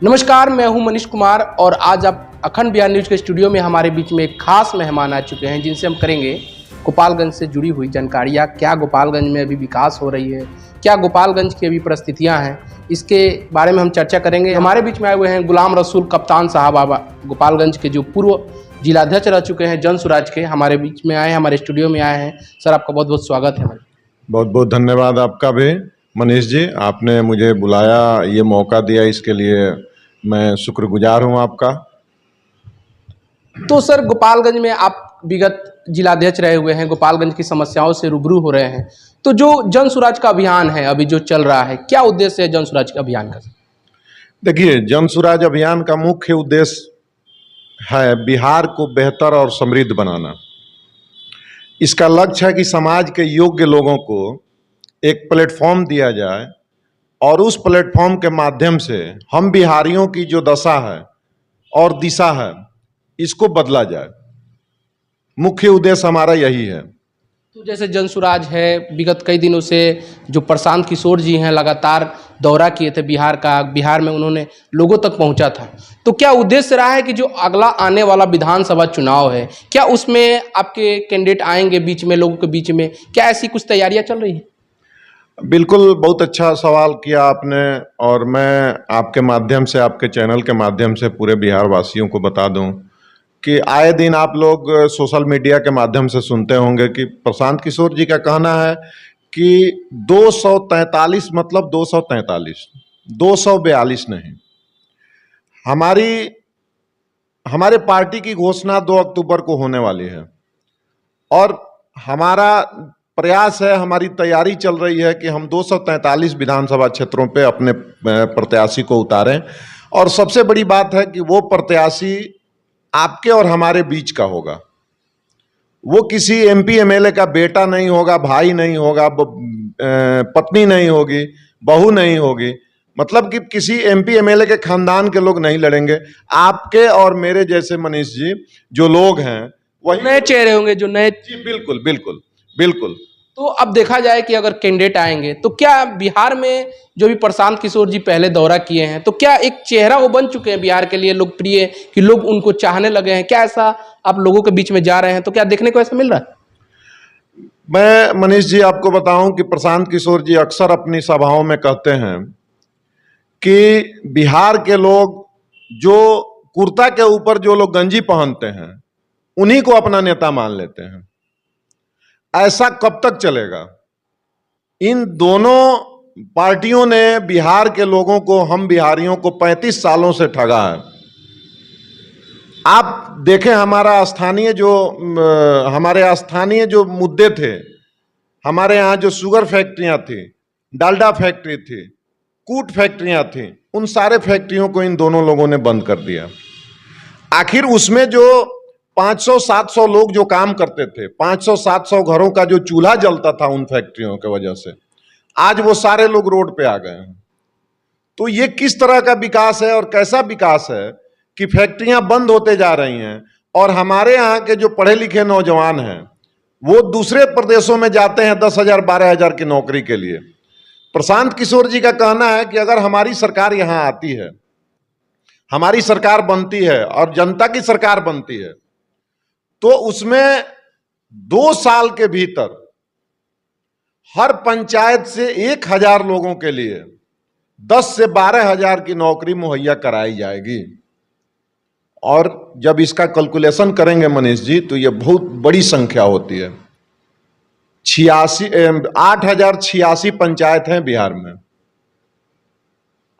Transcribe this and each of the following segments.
नमस्कार, मैं हूं मनीष कुमार और आज आप अखंड बिहार न्यूज़ के स्टूडियो में हमारे बीच में एक खास मेहमान आ चुके हैं जिनसे हम करेंगे गोपालगंज से जुड़ी हुई जानकारियाँ। क्या गोपालगंज में अभी विकास हो रही है, क्या गोपालगंज की अभी परिस्थितियाँ हैं, इसके बारे में हम चर्चा करेंगे। हमारे बीच में आए हुए हैं गुलाम रसूल कप्तान साहब, गोपालगंज के जो पूर्व जिलाध्यक्ष रह चुके हैं जन स्वराज के, हमारे बीच में आए हैं, हमारे स्टूडियो में आए हैं। सर, आपका बहुत बहुत स्वागत है। बहुत बहुत धन्यवाद आपका भी मनीष जी, आपने मुझे बुलाया, ये मौका दिया, इसके लिए मैं शुक्रगुजार हूँ आपका। तो सर, गोपालगंज में आप विगत जिलाध्यक्ष रहे हुए हैं, गोपालगंज की समस्याओं से रूबरू हो रहे हैं, तो जो जन स्वराज का अभियान है अभी जो चल रहा है, क्या उद्देश्य है जन स्वराज के अभियान का? देखिए, जन स्वराज अभियान का मुख्य उद्देश्य है बिहार को बेहतर और समृद्ध बनाना। इसका लक्ष्य है कि समाज के योग्य लोगों को एक प्लेटफॉर्म दिया जाए और उस प्लेटफॉर्म के माध्यम से हम बिहारियों की जो दशा है और दिशा है इसको बदला जाए। मुख्य उद्देश्य हमारा यही है। तो जैसे जन स्वराज है, विगत कई दिनों से जो प्रशांत किशोर जी हैं लगातार दौरा किए थे बिहार में उन्होंने लोगों तक पहुंचा था, तो क्या उद्देश्य रहा है कि जो अगला आने वाला विधानसभा चुनाव है, क्या उसमें आपके कैंडिडेट आएंगे बीच में, लोगों के बीच में, क्या ऐसी कुछ तैयारियां चल रही हैं? बिल्कुल, बहुत अच्छा सवाल किया आपने, और मैं आपके माध्यम से, आपके चैनल के माध्यम से पूरे बिहार वासियों को बता दूं कि आए दिन आप लोग सोशल मीडिया के माध्यम से सुनते होंगे कि प्रशांत किशोर जी का कहना है कि 243 मतलब 243, 242 नहीं। हमारे पार्टी की घोषणा 2 अक्टूबर को होने वाली है और हमारा प्रयास है, हमारी तैयारी चल रही है कि हम 243 विधानसभा क्षेत्रों पे अपने प्रत्याशी को उतारें। और सबसे बड़ी बात है कि वो प्रत्याशी आपके और हमारे बीच का होगा। वो किसी एमपी एमएलए का बेटा नहीं होगा, भाई नहीं होगा, पत्नी नहीं होगी, बहू नहीं होगी, मतलब कि किसी एमपी एमएलए के खानदान के लोग नहीं लड़ेंगे। आपके और मेरे जैसे मनीष जी जो लोग हैं वही नए चेहरे होंगे, जो नए। जी बिल्कुल बिल्कुल बिल्कुल। तो अब देखा जाए कि अगर कैंडिडेट आएंगे तो क्या बिहार में जो भी प्रशांत किशोर जी पहले दौरा किए हैं, तो क्या एक चेहरा वो बन चुके हैं बिहार के लिए लोकप्रिय, कि लोग उनको चाहने लगे हैं? क्या ऐसा आप लोगों के बीच में जा रहे हैं, तो क्या देखने को ऐसा मिल रहा है? मैं मनीष जी आपको बताऊं कि प्रशांत किशोर जी अक्सर अपनी सभाओं में कहते हैं कि बिहार के लोग जो कुर्ता के ऊपर जो लोग गंजी पहनते हैं उन्हीं को अपना नेता मान लेते हैं। ऐसा कब तक चलेगा? इन दोनों पार्टियों ने बिहार के लोगों को, हम बिहारियों को 35 सालों से ठगा है। आप देखें, हमारे स्थानीय जो मुद्दे थे, हमारे यहाँ जो शुगर फैक्ट्रियां थी, डालडा फैक्ट्री थी, कूट फैक्ट्रियां थी, उन सारे फैक्ट्रियों को इन दोनों लोगों ने बंद कर दिया। आखिर उसमें जो 500-700 लोग जो काम करते थे, 500-700 घरों का जो चूल्हा जलता था उन फैक्ट्रियों की वजह से, आज वो सारे लोग रोड पे आ गए हैं। तो ये किस तरह का विकास है और कैसा विकास है कि फैक्ट्रियां बंद होते जा रही हैं और हमारे यहाँ के जो पढ़े लिखे नौजवान हैं वो दूसरे प्रदेशों में जाते हैं 10,000 12,000 की नौकरी के लिए। प्रशांत किशोर जी का कहना है कि अगर हमारी सरकार यहाँ आती है, हमारी सरकार बनती है और जनता की सरकार बनती है, तो उसमें 2 साल के भीतर हर पंचायत से 1,000 लोगों के लिए 10 से 12,000 की नौकरी मुहैया कराई जाएगी। और जब इसका कैलकुलेशन करेंगे मनीष जी, तो यह बहुत बड़ी संख्या होती है। 8,086 पंचायत हैं बिहार में।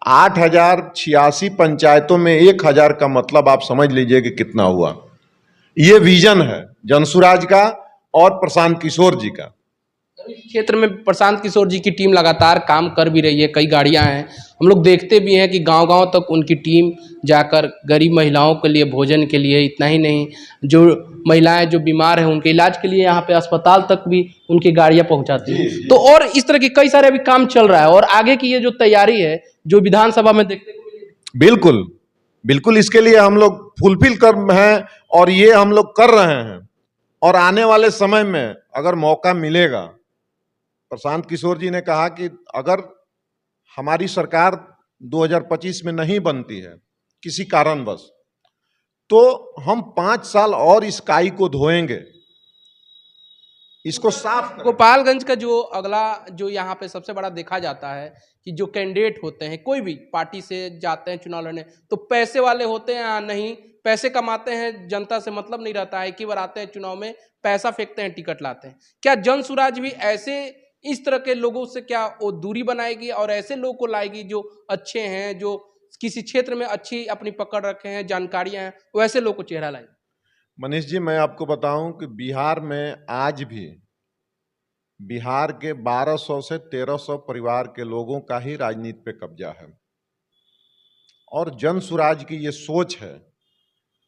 8,086 पंचायतों में 1,000 का मतलब आप समझ लीजिए कि कितना हुआ। ये विजन है जनसुराज का और प्रशांत किशोर जी का। इस क्षेत्र में प्रशांत किशोर जी की टीम लगातार काम कर भी रही है, कई गाड़ियां हैं, हम लोग देखते भी हैं कि गांव-गांव तक उनकी टीम जाकर गरीब महिलाओं के लिए भोजन के लिए, इतना ही नहीं, जो महिलाएं जो बीमार हैं उनके इलाज के लिए यहाँ पे अस्पताल तक भी उनकी गाड़ियां पहुंचाती हैं। तो और इस तरह के कई सारे अभी काम चल रहा है और आगे की ये जो तैयारी है जो विधानसभा में देखने को मिलेगी। बिल्कुल बिल्कुल, इसके लिए हम लोग फुलफिल कर हैं और ये हम लोग कर रहे हैं। और आने वाले समय में अगर मौका मिलेगा, प्रशांत किशोर जी ने कहा कि अगर हमारी सरकार 2025 में नहीं बनती है किसी कारणवश, तो हम 5 साल और इस काई को धोएंगे, इसको साफ करेंगे। गोपालगंज का जो अगला जो यहाँ पे सबसे बड़ा देखा जाता है कि जो कैंडिडेट होते हैं कोई भी पार्टी से जाते हैं चुनाव लड़ने, तो पैसे वाले होते हैं या नहीं, पैसे कमाते हैं, जनता से मतलब नहीं रहता है, एक ही बार आते हैं चुनाव में, पैसा फेंकते हैं, टिकट लाते हैं। क्या जन सुराज भी ऐसे इस तरह के लोगों से क्या वो दूरी बनाएगी और ऐसे लोगों को लाएगी जो अच्छे हैं, जो किसी क्षेत्र में अच्छी अपनी पकड़ रखे हैं, जानकारियां हैं, वैसे लोगों को चेहरा लाएगी? मनीष जी, मैं आपको बताऊं कि बिहार में आज भी बिहार के 1200 से 1300 परिवार के लोगों का ही राजनीति पे कब्जा है। और जन सुराज की ये सोच है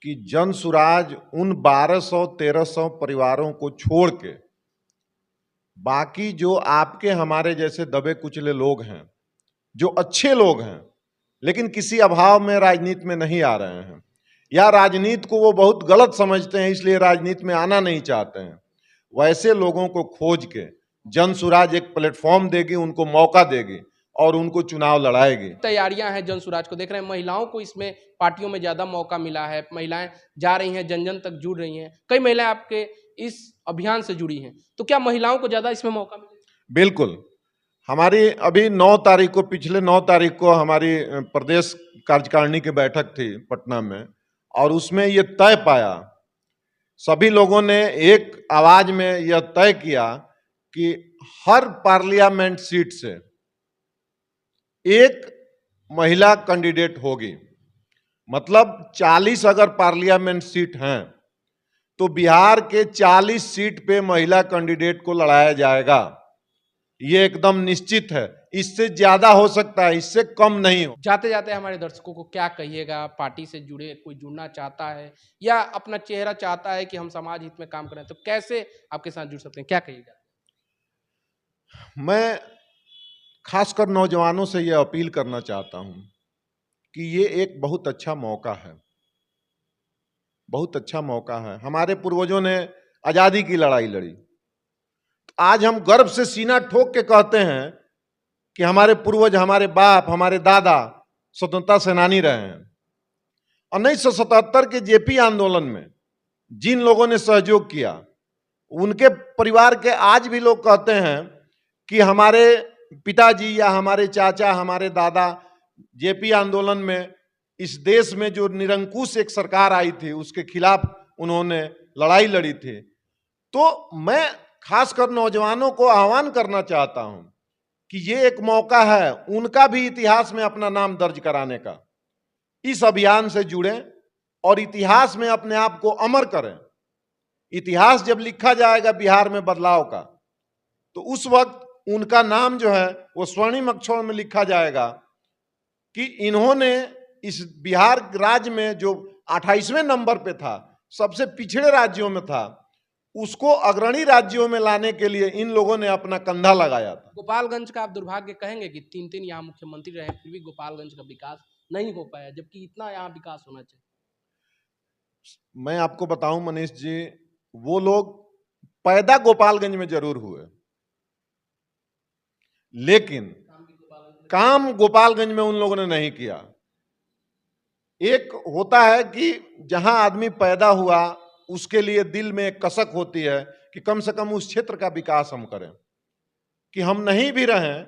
कि जन सुराज उन 1200-1300 परिवारों को छोड़ के बाकी जो आपके हमारे जैसे दबे कुचले लोग हैं, जो अच्छे लोग हैं लेकिन किसी अभाव में राजनीति में नहीं आ रहे हैं, या राजनीति को वो बहुत गलत समझते हैं इसलिए राजनीति में आना नहीं चाहते हैं, वैसे लोगों को खोज के जन सुराज एक प्लेटफॉर्म देगी, उनको मौका देगी और उनको चुनाव लड़ाएगी। तैयारियां हैं जन सुराज को देख रहे हैं, महिलाओं को इसमें पार्टियों में ज्यादा मौका मिला है, महिलाएं जा रही हैं, जन जन तक जुड़ रही हैं, कई महिलाएं आपके इस अभियान से जुड़ी हैं, तो क्या महिलाओं को ज्यादा इसमें मौका मिलेगा? बिल्कुल। हमारी अभी 9 तारीख को, पिछले 9 तारीख को हमारी प्रदेश कार्यकारिणी की बैठक थी पटना में, और उसमें ये तय पाया, सभी लोगों ने एक आवाज में यह तय किया कि हर पार्लियामेंट सीट से एक महिला कैंडिडेट होगी। मतलब 40 अगर पार्लियामेंट सीट हैं तो बिहार के 40 सीट पे महिला कैंडिडेट को लड़ाया जाएगा, ये एकदम निश्चित है। इससे ज्यादा हो सकता है, इससे कम नहीं हो। जाते जाते हमारे दर्शकों को क्या कहिएगा? पार्टी से जुड़े कोई जुड़ना चाहता है या अपना चेहरा चाहता है कि हम समाज हित में काम करें, तो कैसे आपके साथ जुड़ सकते हैं, क्या कहिएगा? मैं खासकर नौजवानों से यह अपील करना चाहता हूं कि ये एक बहुत अच्छा मौका है, बहुत अच्छा मौका है। हमारे पूर्वजों ने आजादी की लड़ाई लड़ी, आज हम गर्व से सीना ठोक के कहते हैं कि हमारे पूर्वज, हमारे बाप, हमारे दादा स्वतंत्रता सेनानी रहे हैं। 1977 के जेपी आंदोलन में जिन लोगों ने सहयोग किया, उनके परिवार के आज भी लोग कहते हैं कि हमारे पिताजी या हमारे चाचा, हमारे दादा जेपी आंदोलन में इस देश में जो निरंकुश एक सरकार आई थी उसके खिलाफ उन्होंने लड़ाई लड़ी थी। तो मैं खासकर नौजवानों को आह्वान करना चाहता हूं कि ये एक मौका है उनका भी इतिहास में अपना नाम दर्ज कराने का। इस अभियान से जुड़ें और इतिहास में अपने आप को अमर करें। इतिहास जब लिखा जाएगा बिहार में बदलाव का, तो उस वक्त उनका नाम जो है वो स्वर्णिम अक्षरों में लिखा जाएगा कि इन्होंने इस बिहार राज्य में जो 28वें नंबर पे था, सबसे पिछड़े राज्यों में था, उसको अग्रणी राज्यों में लाने के लिए इन लोगों ने अपना कंधा लगाया था। गोपालगंज का आप दुर्भाग्य कहेंगे कि 3 यहाँ मुख्यमंत्री रहे, फिर भी गोपालगंज का विकास नहीं हो पाया, जबकि इतना यहाँ विकास होना चाहिए। मैं आपको बताऊं मनीष जी, वो लोग पैदा गोपालगंज में जरूर हुए, लेकिन काम गोपालगंज में उन लोगों ने नहीं किया। एक होता है कि जहां आदमी पैदा हुआ उसके लिए दिल में एक कसक होती है कि कम से कम उस क्षेत्र का विकास हम करें, कि हम नहीं भी रहें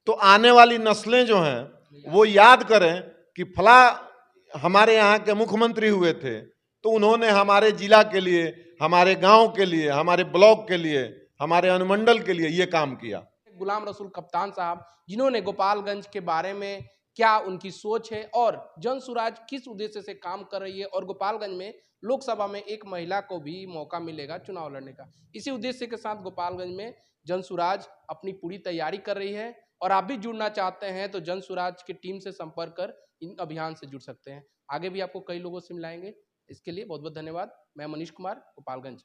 तो आने वाली नस्लें जो हैं वो याद करें कि फला हमारे यहाँ के मुख्यमंत्री हुए थे तो उन्होंने हमारे जिला के लिए, हमारे गांव के लिए, हमारे ब्लॉक के लिए, हमारे अनुमंडल के लिए ये काम किया। गुलाम रसूल कप्तान साहब, जिन्होंने गोपालगंज के बारे में क्या उनकी सोच है और जन सुराज किस उद्देश्य से काम कर रही है और गोपालगंज में लोकसभा में एक महिला को भी मौका मिलेगा चुनाव लड़ने का, इसी उद्देश्य के साथ गोपालगंज में जन सुराज अपनी पूरी तैयारी कर रही है। और आप भी जुड़ना चाहते हैं तो जन सुराज की टीम से संपर्क कर इन अभियान से जुड़ सकते हैं। आगे भी आपको कई लोगों से मिलाएंगे, इसके लिए बहुत बहुत धन्यवाद। मैं मनीष कुमार, गोपालगंज।